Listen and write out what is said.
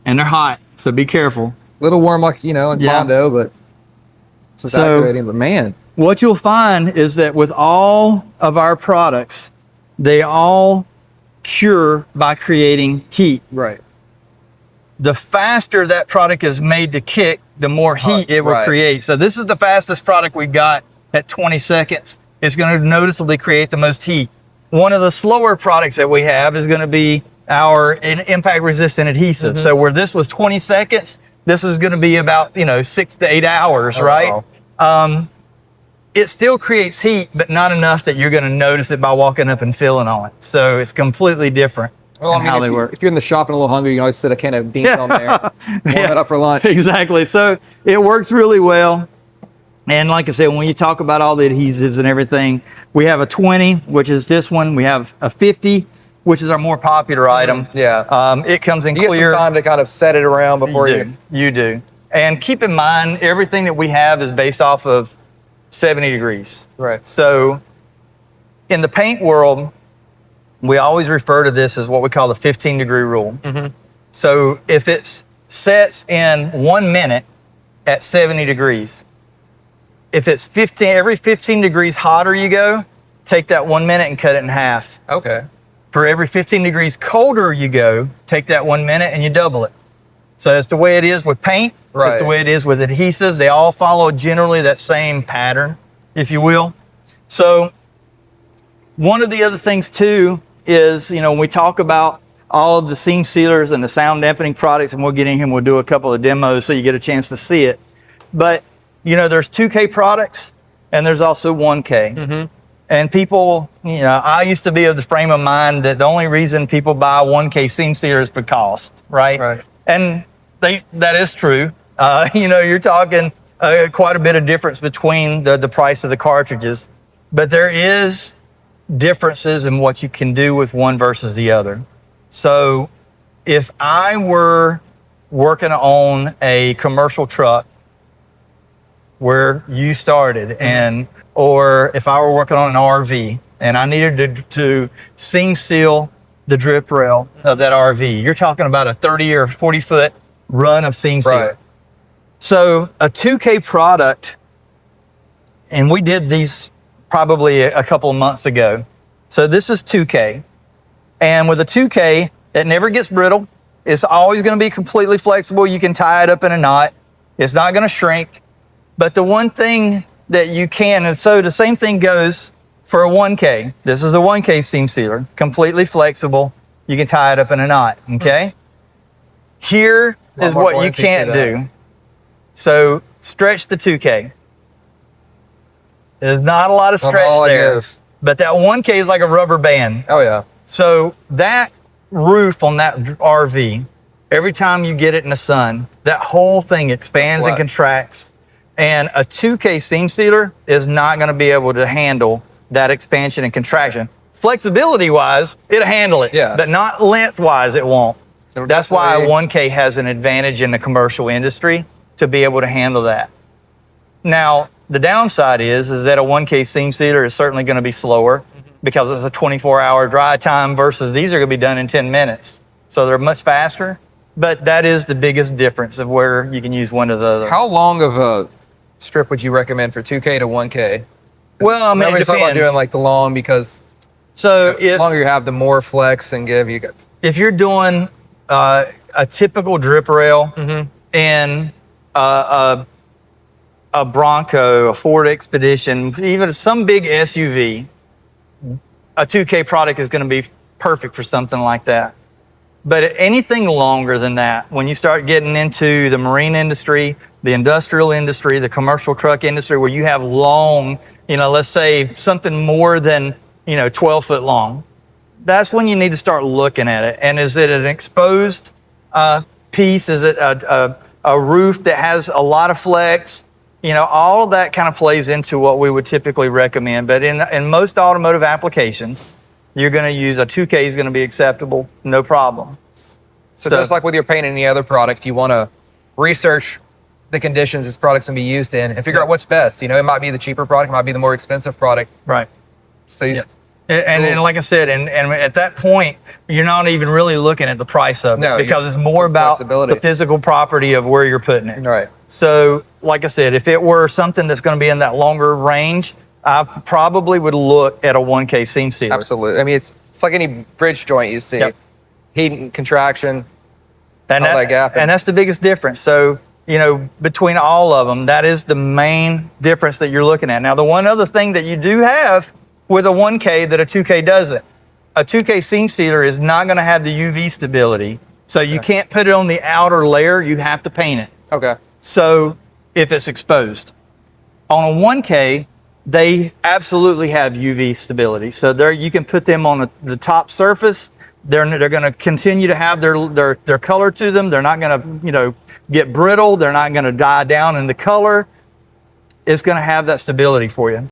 and they're hot, so be careful. A little warm, like, you know, in Bondo, but it's activating. But man, what you'll find is that with all of our products, they all cure by creating heat. right. The faster that product is made to kick, the more heat it will create. So this is the fastest product we've got at 20 seconds. It's going to noticeably create the most heat. One of the slower products that we have is going to be our impact resistant adhesive. So where this was 20 seconds, this is going to be about, 6 to 8 hours, right? Wow. It still creates heat, but not enough that you're going to notice it by walking up and feeling on it. So it's completely different. Well, I mean, if you're in the shop and a little hungry, you can always sit a can of beans on there, warm it up for lunch. Exactly. So it works really well. And like I said, when you talk about all the adhesives and everything, we have a 20, which is this one. We have a 50, which is our more popular item. Yeah. It comes in clear. You get some time to kind of set it around before you do. And keep in mind, everything that we have is based off of 70 degrees. Right. So in the paint world, we always refer to this as what we call the 15-degree rule. So if it sets in 1 minute at 70 degrees, if it's every 15 degrees hotter you go, take that 1 minute and cut it in half. Okay. For every 15 degrees colder you go, take that 1 minute and you double it. So that's the way it is with paint. Right. That's the way it is with adhesives. They all follow generally that same pattern, if you will. So one of the other things too is, when we talk about all of the seam sealers and the sound dampening products, and we'll get in here and we'll do a couple of demos so you get a chance to see it. But, there's 2K products and there's also 1K. And people, I used to be of the frame of mind that the only reason people buy 1K seam sealers is for cost, right? Right. And that is true. You're talking quite a bit of difference between the price of the cartridges, but there is differences in what you can do with one versus the other. So if I were working on a commercial truck where you started, or if I were working on an RV and I needed to seam seal the drip rail of that RV, you're talking about a 30 or 40 foot run of seam seal. Right. So a 2K product, and we did these probably a couple of months ago. So this is 2K. And with a 2K, it never gets brittle. It's always going to be completely flexible. You can tie it up in a knot. It's not going to shrink. But the one thing that you can, and so the same thing goes for a 1K. This is a 1K seam sealer, completely flexible. You can tie it up in a knot, okay? Here is what you can't do. So stretch the 2K. There's not a lot of stretch there, but that 1K is like a rubber band. Oh yeah. So that roof on that RV, every time you get it in the sun, that whole thing expands and contracts. And a 2K seam sealer is not going to be able to handle that expansion and contraction. Flexibility wise, it'll handle it, but not length wise, it won't. So that's why a 1K has an advantage in the commercial industry to be able to handle that. Now, the downside is that a 1K seam sealer is certainly going to be slower because it's a 24-hour dry time versus these are going to be done in 10 minutes. So they're much faster, but that is the biggest difference of where you can use one or the other. How long of a strip would you recommend for 2K to 1K? Well, I mean, everybody's talking about doing like the long because the longer you have, the more flex and give you get. If you're doing a typical drip rail in a Bronco, a Ford Expedition, even some big SUV, a 2K product is going to be perfect for something like that. But anything longer than that, when you start getting into the marine industry, the industrial industry, the commercial truck industry, where you have long, let's say something more than, 12 foot long, that's when you need to start looking at it. And is it an exposed piece? Is it a roof that has a lot of flex? All of that kind of plays into what we would typically recommend. But in most automotive applications, you're going to use a 2K is going to be acceptable, no problem. So just like with your paint and any other product, you want to research the conditions this product's going to be used in and figure out what's best. It might be the cheaper product, it might be the more expensive product. Right. So And like I said, and at that point, you're not even really looking at the price of it because it's more about the physical property of where you're putting it. Right. So, like I said, if it were something that's going to be in that longer range, I probably would look at a 1K seam sealer. Absolutely. I mean, it's like any bridge joint you see. Yep. Heat and contraction, and that gap. And that's the biggest difference. So, you know, between all of them, that is the main difference that you're looking at. Now, the one other thing that you do have with a 1K that a 2K doesn't, a 2K seam sealer is not going to have the UV stability. So you can't put it on the outer layer. You have to paint it. Okay. So if it's exposed. On a 1K, they absolutely have UV stability. So there you can put them on the top surface. They're going to continue to have their color to them. They're not going to, you know, get brittle. They're not going to die down in the color. It's going to have that stability for you.